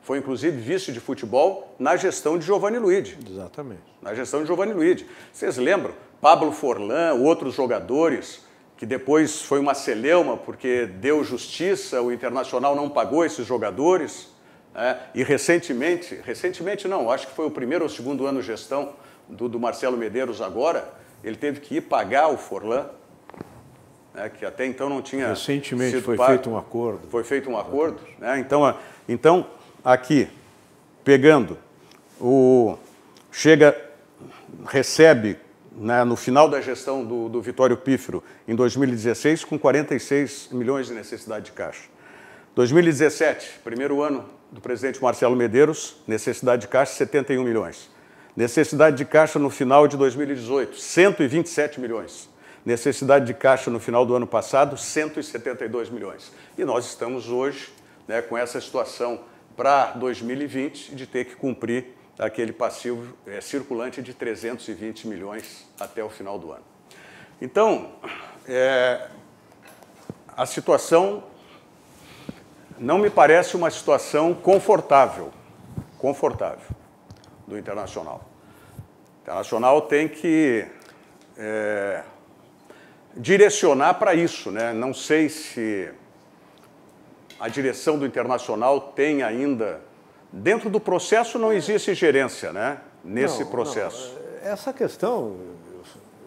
foi inclusive vice de futebol, na gestão de Giovanni Luigi. Exatamente. Na gestão de Giovanni Luigi. Vocês lembram? Pablo Forlan, outros jogadores, que depois foi uma celeuma porque deu justiça, o Internacional não pagou esses jogadores. E recentemente não, acho que foi o primeiro ou segundo ano de gestão do Marcelo Medeiros agora, ele teve que ir pagar o Forlan, né, que até então não tinha recentemente sido foi pago. feito um acordo. Foi feito um acordo. Né? Então, aqui, pegando, recebe, né, no final da gestão do Vitório Pífero, em 2016, com 46 milhões de necessidade de caixa. 2017, primeiro ano do presidente Marcelo Medeiros, necessidade de caixa, 71 milhões. Necessidade de caixa no final de 2018, 127 milhões. Necessidade de caixa no final do ano passado, 172 milhões. E nós estamos hoje, né, com essa situação para 2020 de ter que cumprir aquele passivo circulante de 320 milhões até o final do ano. Então, a situação não me parece uma situação confortável do Internacional. O Internacional tem que direcionar para isso, né? Não sei se a direção do Internacional tem ainda... Dentro do processo não existe gerência, né? Nesse processo. Não. Essa questão,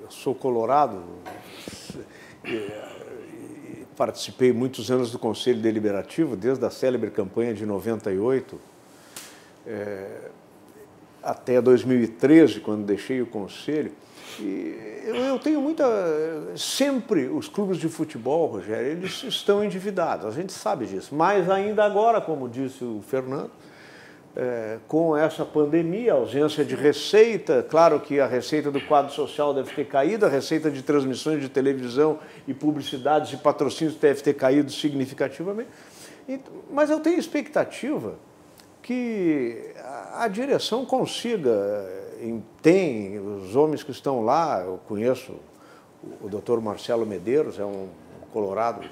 eu sou colorado, participei muitos anos do Conselho Deliberativo, desde a célebre campanha de 98 até 2013, quando deixei o Conselho. E eu tenho sempre os clubes de futebol, Rogério, eles estão endividados, a gente sabe disso. Mas ainda agora, como disse o Fernando, com essa pandemia, a ausência de receita, claro que a receita do quadro social deve ter caído, a receita de transmissões de televisão e publicidades e patrocínios deve ter caído significativamente. Mas eu tenho expectativa que a direção consiga, tem os homens que estão lá, eu conheço o doutor Marcelo Medeiros, é um colorado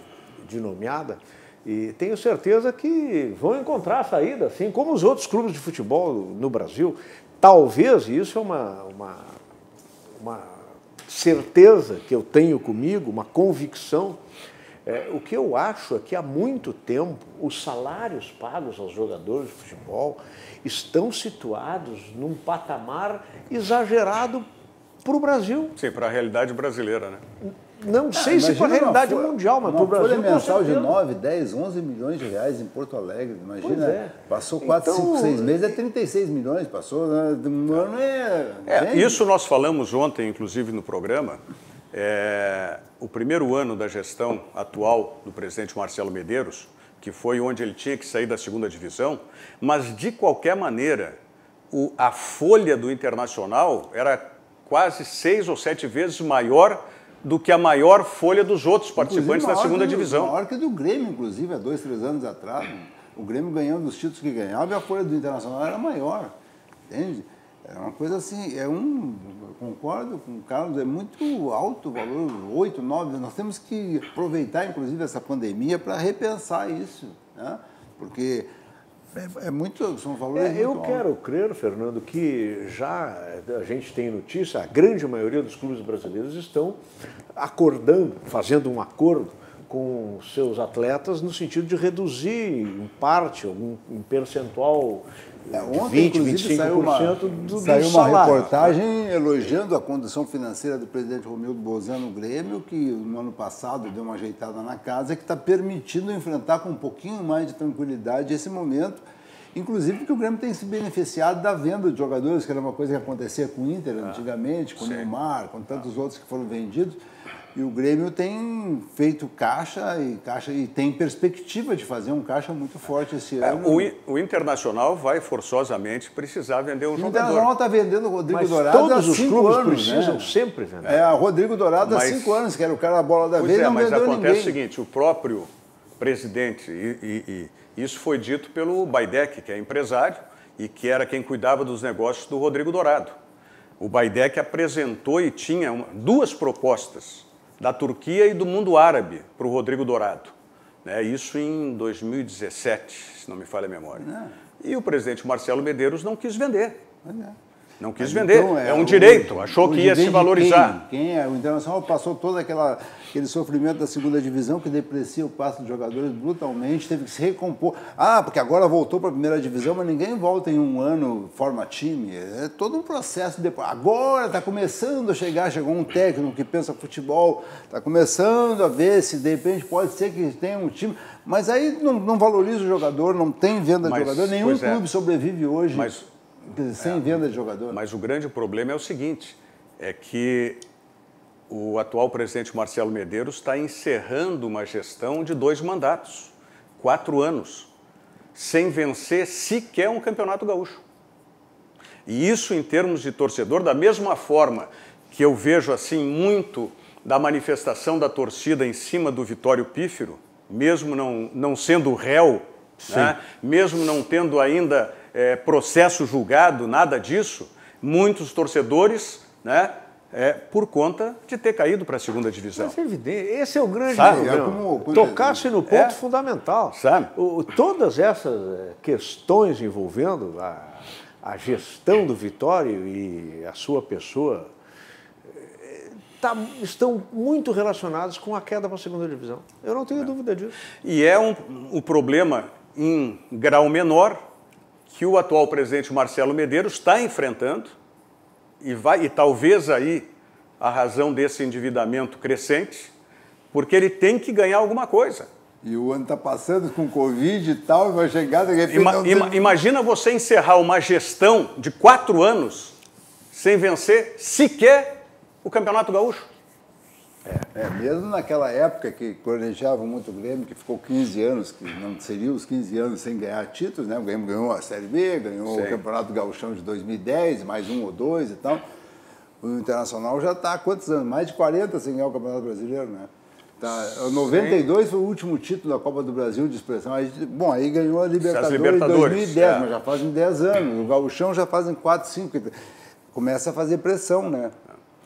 de nomeada, e tenho certeza que vão encontrar a saída, assim como os outros clubes de futebol no Brasil. Talvez, e isso é uma certeza que eu tenho comigo, uma convicção, o que eu acho é que há muito tempo os salários pagos aos jogadores de futebol estão situados num patamar exagerado para o Brasil. Sim, para a realidade brasileira, né? Não sei se para a realidade mundial, mas para o Brasil. Uma folha mensal de 9, 10, 11 milhões de reais em Porto Alegre, imagina. Passou 4, 5, 6 meses, é 36 milhões, passou, né? Um ano isso nós falamos ontem, inclusive, no programa. O primeiro ano da gestão atual do presidente Marcelo Medeiros, que foi onde ele tinha que sair da segunda divisão, mas, de qualquer maneira, a folha do Internacional era quase 6 ou 7 vezes maior do que a maior folha dos outros participantes da segunda divisão. Maior que do Grêmio, inclusive, há 2, 3 anos atrás. O Grêmio ganhando os títulos que ganhava e a folha do Internacional era maior. Entende? É uma coisa assim, eu concordo com o Carlos, é muito alto o valor, 8, 9, nós temos que aproveitar, inclusive, essa pandemia para repensar isso, né? Porque são valores muito altos. Eu quero crer, Fernando, que já a gente tem notícia, a grande maioria dos clubes brasileiros estão acordando, fazendo um acordo com seus atletas no sentido de reduzir, em parte, um percentual ontem, 20, 25% do saiu uma salário. reportagem elogiando a condição financeira do presidente Romildo Bolzan no Grêmio, que no ano passado deu uma ajeitada na casa, que está permitindo enfrentar com um pouquinho mais de tranquilidade esse momento, inclusive porque o Grêmio tem se beneficiado da venda de jogadores, que era uma coisa que acontecia com o Inter antigamente, com o Neymar, com tantos outros que foram vendidos. E o Grêmio tem feito caixa e tem perspectiva de fazer um caixa muito forte esse ano. O Internacional vai forçosamente precisar vender um jogador. O Internacional está vendendo o Rodrigo Dourado todos há 5 anos. Os clubes precisam sempre vender. O Rodrigo Dourado há 5 anos, que era o cara da bola da vez, não mas vendeu acontece ninguém. o seguinte, o próprio presidente, e isso foi dito pelo Baidec, que é empresário e que era quem cuidava dos negócios do Rodrigo Dourado. O Baidec apresentou e tinha 2 propostas da Turquia e do mundo árabe para o Rodrigo Dourado. Isso em 2017, se não me falha a memória. E o presidente Marcelo Medeiros não quis vender. Não quis vender. Então, é um direito, achou que ia se valorizar. O Internacional passou todo aquele sofrimento da segunda divisão, que deprecia o passo dos jogadores brutalmente, teve que se recompor. Porque agora voltou para a primeira divisão, mas ninguém volta em um ano, forma time. É todo um processo depois. Agora está começando a chegou um técnico que pensa futebol, está começando a ver se de repente pode ser que tenha um time, mas aí não valoriza o jogador, não tem venda de jogador, nenhum clube sobrevive hoje. Sem venda de jogador. Mas o grande problema é o seguinte, é que o atual presidente Marcelo Medeiros está encerrando uma gestão de 2 mandatos, 4 anos, sem vencer sequer um campeonato gaúcho. E isso, em termos de torcedor, da mesma forma que eu vejo assim muito da manifestação da torcida em cima do Vitório Pífero, mesmo não sendo réu, né? Mesmo não tendo ainda processo julgado, nada disso, muitos torcedores, né, por conta de ter caído para a segunda divisão. Mas é evidente, esse é o grande problema. Tocasse no ponto fundamental. Todas essas questões envolvendo a gestão do Vitório e a sua pessoa estão muito relacionadas com a queda para a segunda divisão. Eu não tenho dúvida disso. E é um problema em grau menor que o atual presidente Marcelo Medeiros está enfrentando e talvez aí a razão desse endividamento crescente, porque ele tem que ganhar alguma coisa. E o ano está passando com Covid e tal, e vai chegar... Imagina você encerrar uma gestão de 4 anos sem vencer sequer o Campeonato Gaúcho. Mesmo naquela época que planejavam muito o Grêmio, que ficou 15 anos, que não seriam os 15 anos sem ganhar títulos, né? O Grêmio ganhou a Série B, ganhou o Campeonato Gaúchão de 2010, mais um ou dois e tal. O Internacional já está há quantos anos? Mais de 40 sem ganhar o Campeonato Brasileiro, né? Tá, 92 foi o último título da Copa do Brasil de expressão. Aí ganhou a Libertadores em 2010, mas já fazem 10 anos. O Gauchão já fazem 4, 5. Começa a fazer pressão, né?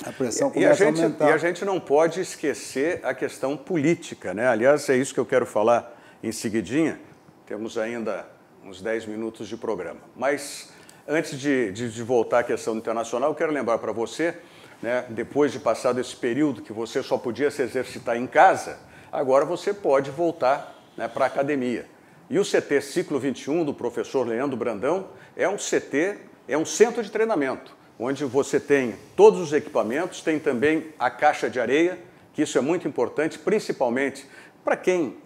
A pressão começa a aumentar. E a gente não pode esquecer a questão política, né? Aliás, é isso que eu quero falar em seguidinha. Temos ainda uns 10 minutos de programa. Mas antes de voltar à questão internacional, eu quero lembrar para você, né, depois de passado esse período que você só podia se exercitar em casa, agora você pode voltar, né, para a academia. E o CT Ciclo 21 do professor Leandro Brandão é um CT, é um centro de treinamento, onde você tem todos os equipamentos, tem também a caixa de areia, que isso é muito importante, principalmente para quem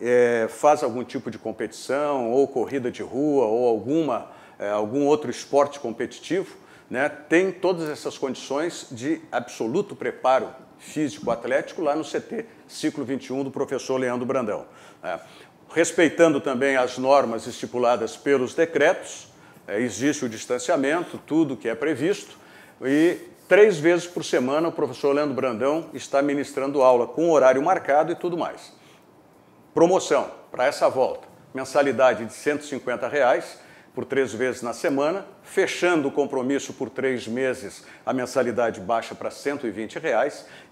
faz algum tipo de competição, ou corrida de rua, ou algum outro esporte competitivo, né? Tem todas essas condições de absoluto preparo físico-atlético lá no CT Ciclo 21 do professor Leandro Brandão. Respeitando também as normas estipuladas pelos decretos, existe o distanciamento, tudo que é previsto, e 3 vezes por semana o professor Leandro Brandão está ministrando aula com horário marcado e tudo mais. Promoção para essa volta, mensalidade de R$ 150 por 3 vezes na semana, fechando o compromisso por 3 meses, a mensalidade baixa para R$ 120,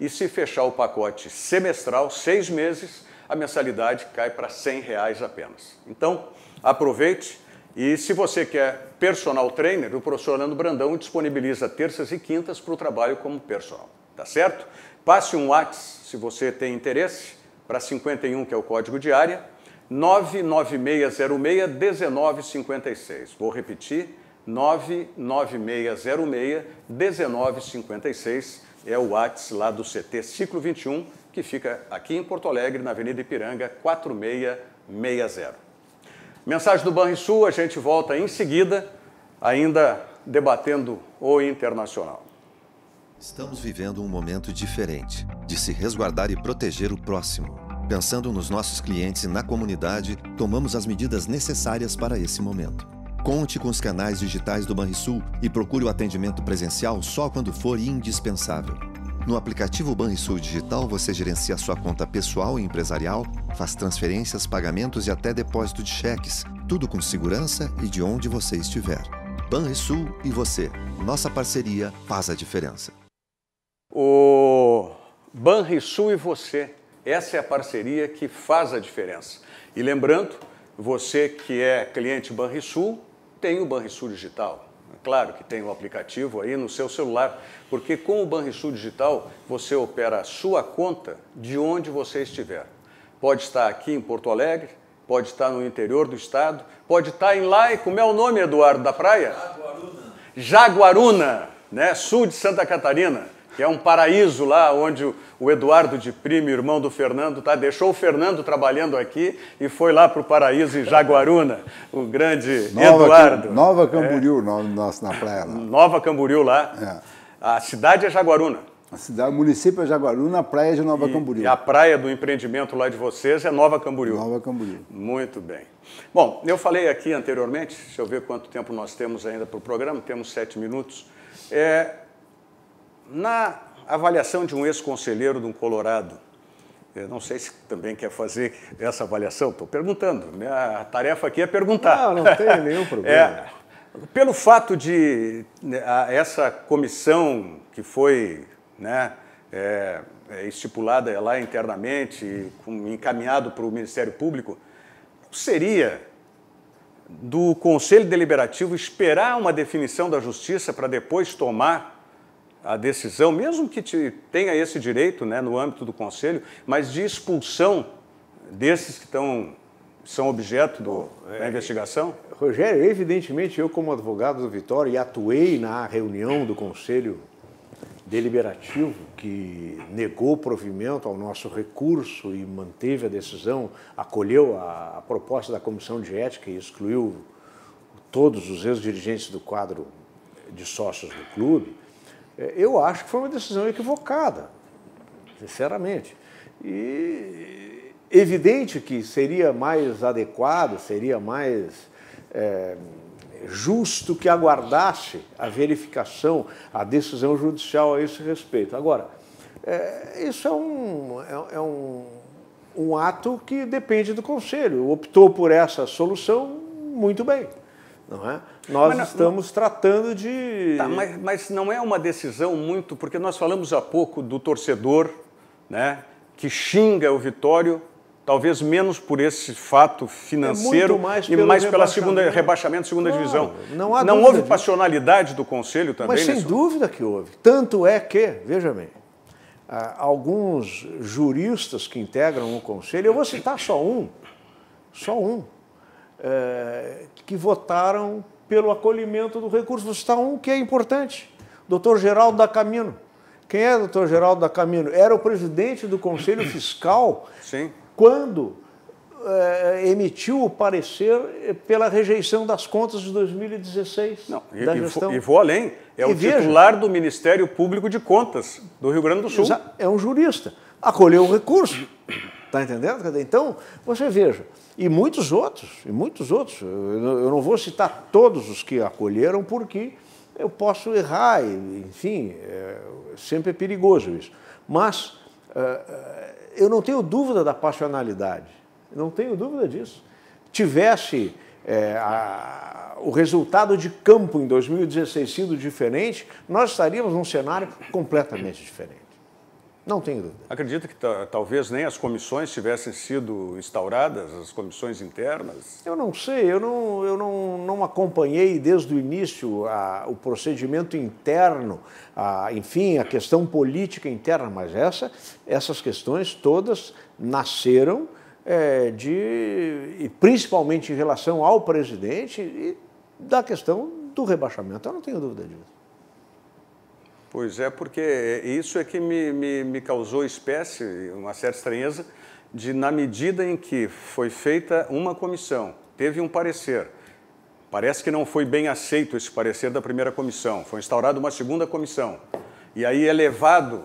e se fechar o pacote semestral, 6 meses, a mensalidade cai para R$ 100 apenas. Então, aproveite. E se você quer personal trainer, o professor Leandro Brandão disponibiliza terças e quintas para o trabalho como personal, tá certo? Passe um WhatsApp, se você tem interesse, para 51, que é o código de área, 99606-1956. Vou repetir, 99606-1956 é o WhatsApp lá do CT Ciclo 21, que fica aqui em Porto Alegre, na Avenida Ipiranga, 4660. Mensagem do Banrisul, a gente volta em seguida, ainda debatendo o internacional. Estamos vivendo um momento diferente, de se resguardar e proteger o próximo. Pensando nos nossos clientes e na comunidade, tomamos as medidas necessárias para esse momento. Conte com os canais digitais do Banrisul e procure o atendimento presencial só quando for indispensável. No aplicativo Banrisul Digital, você gerencia sua conta pessoal e empresarial, faz transferências, pagamentos e até depósito de cheques, tudo com segurança e de onde você estiver. Banrisul e você. Nossa parceria faz a diferença. O Banrisul e você. Essa é a parceria que faz a diferença. E lembrando, você que é cliente Banrisul, tem o Banrisul Digital. Claro que tem o aplicativo aí no seu celular, porque com o Banrisul Digital você opera a sua conta de onde você estiver. Pode estar aqui em Porto Alegre, pode estar no interior do estado, pode estar em lá, como é o nome, Eduardo, da praia? Jaguaruna, né? Sul de Santa Catarina, que é um paraíso lá onde o Eduardo de Primo, irmão do Fernando, deixou o Fernando trabalhando aqui e foi lá para o paraíso em Jaguaruna, o grande Eduardo. Nova Camboriú, o nome nosso na praia lá. Nova Camboriú lá. A cidade é Jaguaruna. O município é Jaguaruna, a praia é de Nova Camboriú. E a praia do empreendimento lá de vocês é Nova Camboriú. Nova Camboriú. Muito bem. Bom, eu falei aqui anteriormente, deixa eu ver quanto tempo nós temos ainda para o programa, temos 7 minutos. Na avaliação de um ex-conselheiro de um Colorado, eu não sei se também quer fazer essa avaliação, estou perguntando, minha tarefa aqui é perguntar. Não tem nenhum problema. Pelo fato de essa comissão que foi, né, estipulada lá internamente, encaminhado para o Ministério Público, seria do Conselho Deliberativo esperar uma definição da Justiça para depois tomar a decisão, mesmo que tenha esse direito, né, no âmbito do Conselho, mas de expulsão desses que são objeto da investigação? Rogério, evidentemente eu como advogado do Vitória e atuei na reunião do Conselho Deliberativo que negou provimento ao nosso recurso e manteve a decisão, acolheu a proposta da Comissão de Ética e excluiu todos os ex-dirigentes do quadro de sócios do clube. Eu acho que foi uma decisão equivocada, sinceramente. E evidente que seria mais adequado, seria mais justo que aguardasse a verificação, a decisão judicial a esse respeito. Agora, isso é um ato que depende do Conselho. Optou por essa solução, muito bem. Não é? Nós estamos tratando de... Tá, mas não é uma decisão muito... Porque nós falamos há pouco do torcedor, né, que xinga o Vitório, talvez menos por esse fato financeiro mais e mais pela rebaixamento, segunda divisão. Não houve passionalidade do Conselho também? Mas sem dúvida que houve. Tanto é que, veja bem, alguns juristas que integram o Conselho, eu vou citar só um, que votaram pelo acolhimento do recurso. Vou citar um que é importante, Dr. Geraldo da Camino. Quem é o Dr. Geraldo da Camino? Era o presidente do Conselho Fiscal. Sim. Quando emitiu o parecer pela rejeição das contas de 2016. Não, da gestão. E vou além, o titular do Ministério Público de Contas do Rio Grande do Sul. É um jurista, acolheu o recurso, está entendendo? Então, você veja, e muitos outros, eu não vou citar todos os que acolheram, porque eu posso errar, enfim, sempre é perigoso isso, mas... eu não tenho dúvida da passionalidade, não tenho dúvida disso. Tivesse o resultado de campo em 2016 sido diferente, nós estaríamos num cenário completamente diferente. Não tenho dúvida. Acredita que talvez nem as comissões tivessem sido instauradas, as comissões internas? Eu não sei, eu não acompanhei desde o início o procedimento interno, enfim, a questão política interna, mas essas questões todas nasceram principalmente em relação ao presidente e da questão do rebaixamento. Eu não tenho dúvida disso. Pois é, porque isso é que me causou uma certa estranheza, na medida em que foi feita uma comissão, teve um parecer, parece que não foi bem aceito esse parecer da primeira comissão, foi instaurada uma segunda comissão, e aí é levado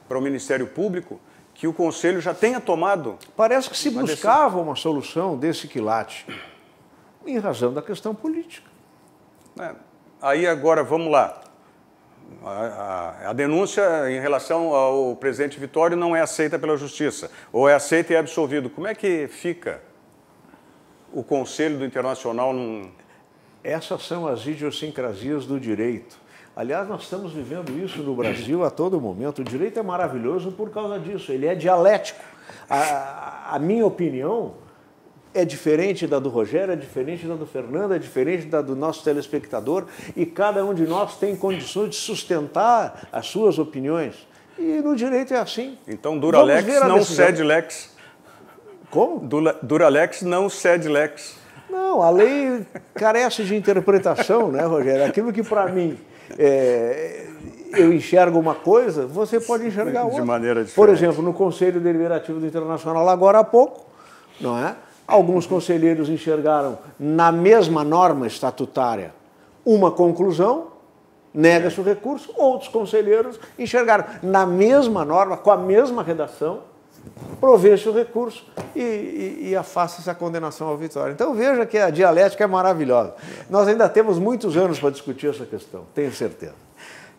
para o Ministério Público que o Conselho já tenha tomado... Parece que se buscava uma solução desse quilate, em razão da questão política. Aí agora, vamos lá. A denúncia em relação ao presidente Vitório não é aceita pela Justiça, ou é aceita e é absolvido. Como é que fica o Conselho do Internacional num... Essas são as idiosincrasias do direito. Aliás, nós estamos vivendo isso no Brasil a todo momento. O direito é maravilhoso por causa disso, ele é dialético. A minha opinião é diferente da do Rogério, é diferente da do Fernando, é diferente da do nosso telespectador, e cada um de nós tem condições de sustentar as suas opiniões. E no direito é assim. Então, Duralex não cede lex. Como? Duralex não cede lex. Não, a lei carece de interpretação, né, Rogério? Aquilo que para mim eu enxergo uma coisa, você pode enxergar outra. De maneira diferente. Por exemplo, no Conselho Deliberativo do Internacional, agora há pouco, não é? Alguns conselheiros enxergaram na mesma norma estatutária uma conclusão, nega-se o recurso, outros conselheiros enxergaram na mesma norma, com a mesma redação, provê-se o recurso e afasta-se a condenação ao Vitória. Então veja que a dialética é maravilhosa. Nós ainda temos muitos anos para discutir essa questão, tenho certeza.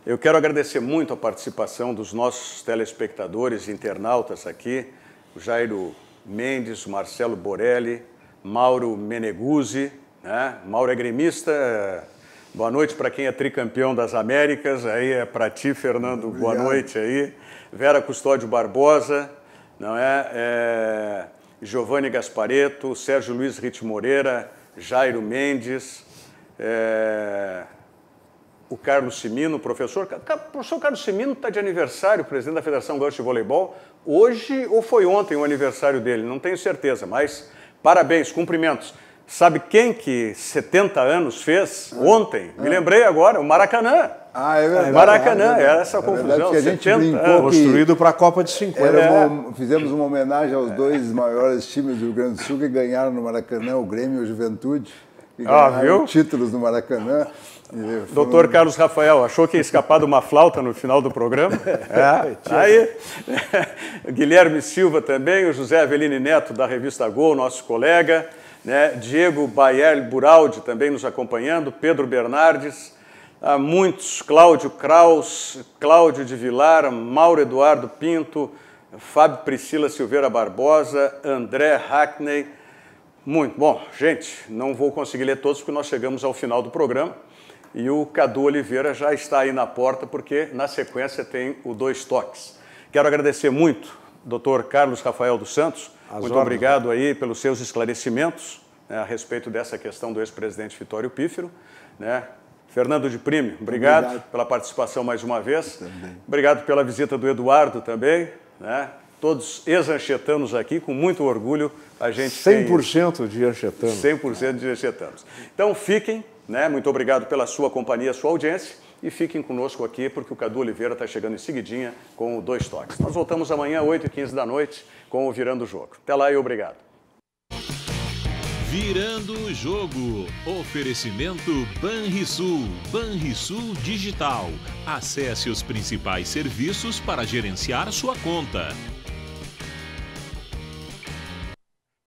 Eu quero agradecer muito a participação dos nossos telespectadores e internautas aqui, o Jairo Mendes, Marcelo Borelli, Mauro Meneguzzi, né? Mauro é gremista. Boa noite para quem é tricampeão das Américas, aí é para ti, Fernando, obrigado. Boa noite aí. Vera Custódio Barbosa, não é? Giovanni Gasparetto, Sérgio Luiz Ritt Moreira, Jairo Mendes, o Carlos Cimino, o professor Carlos Cimino está de aniversário, presidente da Federação Gaúcha de Voleibol, hoje ou foi ontem o aniversário dele, não tenho certeza, mas parabéns, cumprimentos. Sabe quem que 70 anos fez ontem? Me lembrei agora, o Maracanã. Ah, é verdade. Maracanã, era essa a confusão. Que a gente brincou construído para a Copa de 50. Fizemos uma homenagem aos dois maiores times do Rio Grande do Sul que ganharam no Maracanã, o Grêmio e o Juventude, que ganharam títulos no Maracanã. Doutor Carlos Rafael, achou que ia escapar de uma flauta no final do programa? Aí. Guilherme Silva também, o José Avelini Neto, da revista Gol, nosso colega, né? Diego Bayer Buraldi também nos acompanhando, Pedro Bernardes, muitos, Cláudio Kraus, Cláudio de Vilar, Mauro Eduardo Pinto, Fábio Priscila Silveira Barbosa, André Hackney. Muito bom. Gente, não vou conseguir ler todos porque nós chegamos ao final do programa e o Cadu Oliveira já está aí na porta porque na sequência tem o Dois Toques. Quero agradecer muito, Dr. Carlos Rafael dos Santos. Muito obrigado aí pelos seus esclarecimentos, né, a respeito dessa questão do ex-presidente Vitório Pífero, né? Fernando de Prime, obrigado pela participação mais uma vez. Obrigado pela visita do Eduardo também, né? Todos ex-anchetanos aqui, com muito orgulho, a gente 100% de anchetanos. 100% de anchetanos. Então fiquem, né? Muito obrigado pela sua companhia, sua audiência, e fiquem conosco aqui, porque o Cadu Oliveira está chegando em seguidinha com o Dois Toques. Nós voltamos amanhã, 8h15 da noite, com o Virando o Jogo. Até lá e obrigado. Virando o Jogo. Oferecimento Banrisul. Banrisul Digital. Acesse os principais serviços para gerenciar sua conta.